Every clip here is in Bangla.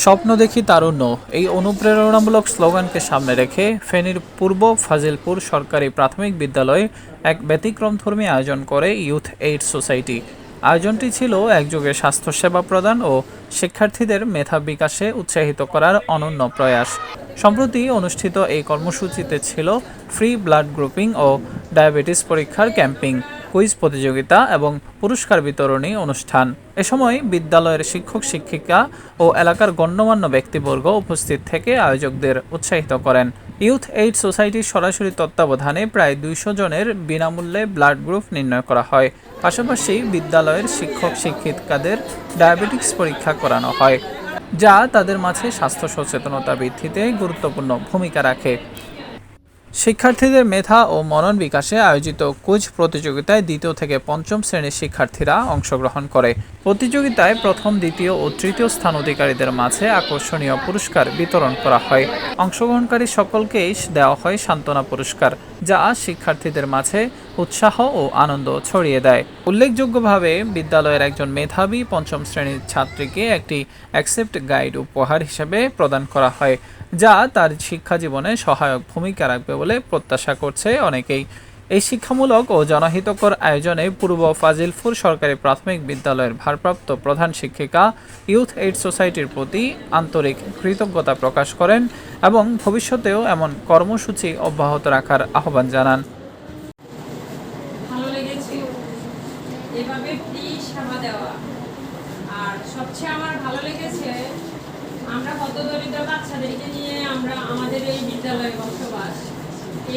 স্বপ্ন দেখি তারুণ্য, এই অনুপ্রেরণামূলক স্লোগানকে সামনে রেখে ফেনীর পূর্ব ফাজিলপুর সরকারি প্রাথমিক বিদ্যালয়ে এক ব্যতিক্রমধর্মী আয়োজন করে ইউথ এইড সোসাইটি। আয়োজনটি ছিল একযোগে স্বাস্থ্যসেবা প্রদান ও শিক্ষার্থীদের মেধা বিকাশে উৎসাহিত করার অনন্য প্রয়াস। সম্প্রতি অনুষ্ঠিত এই কর্মসূচিতে ছিল ফ্রি ব্লাড গ্রুপিং ও ডায়াবেটিস পরীক্ষার ক্যাম্পিং, কুইজ প্রতিযোগিতা এবং পুরস্কার বিতরণী অনুষ্ঠান। এ সময় বিদ্যালয়ের শিক্ষক শিক্ষিকা ও এলাকার গণ্যমান্য ব্যক্তিবর্গ উপস্থিত থেকে আয়োজকদের উৎসাহিত করেন। ইউথ এইড সোসাইটির সরাসরি তত্ত্বাবধানে প্রায় ২০০ জনের বিনামূল্যে ব্লাড গ্রুপ নির্ণয় করা হয়। পাশাপাশি বিদ্যালয়ের শিক্ষক শিক্ষিকাদের ডায়াবেটিক্স পরীক্ষা করানো হয়, যা তাদের মাঝে স্বাস্থ্য সচেতনতা বৃদ্ধিতে গুরুত্বপূর্ণ ভূমিকা রাখে। শিক্ষার্থীদের মেধা ও মনন বিকাশে আয়োজিত কুইজ প্রতিযোগিতায় দ্বিতীয় থেকে পঞ্চম শ্রেণীর শিক্ষার্থীরা অংশগ্রহণ করে। প্রতিযোগিতায় প্রথম, দ্বিতীয় ও তৃতীয় স্থান অধিকারীদের মাঝে আকর্ষণীয় পুরস্কার বিতরণ করা হয়। অংশগ্রহণকারী সকলকেই দেওয়া হয় সান্ত্বনা পুরস্কার, যা শিক্ষার্থীদের মাঝে উৎসাহ ও আনন্দ ছড়িয়ে দেয়। উল্লেখযোগ্যভাবে বিদ্যালয়ের একজন মেধাবী পঞ্চম শ্রেণীর ছাত্রীকে একটি অ্যাকসেপ্ট গাইড উপহার হিসেবে প্রদান করা হয়, যা তার শিক্ষা জীবনে সহায়ক ভূমিকা রাখবে বলে প্রত্যাশা করছে অনেকেই। এই শিক্ষামূলক ও জনহিতকর আয়োজনে পূর্ব ফাজিলপুর সরকারি প্রাথমিক বিদ্যালয়ের ভারপ্রাপ্ত প্রধান শিক্ষিকা ইউথ এইড সোসাইটির প্রতি আন্তরিক কৃতজ্ঞতা প্রকাশ করেন এবং ভবিষ্যতেও এমন কর্মসূচি অব্যাহত রাখার আহ্বান জানান। ভালো লেগেছে এভাবে ফ্রি সেবা দেওয়া। আর সবচেয়ে আমার ভালো লেগেছে আমরা হতদরিদ্র বাচ্চাদেরকে নিয়ে আমরা আমাদের এই বিদ্যালয়ে বসবাস,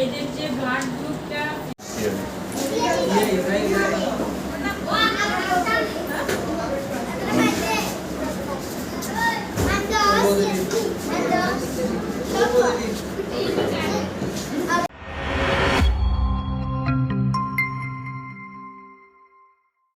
এদের যে ব্লাড গ্রুপটা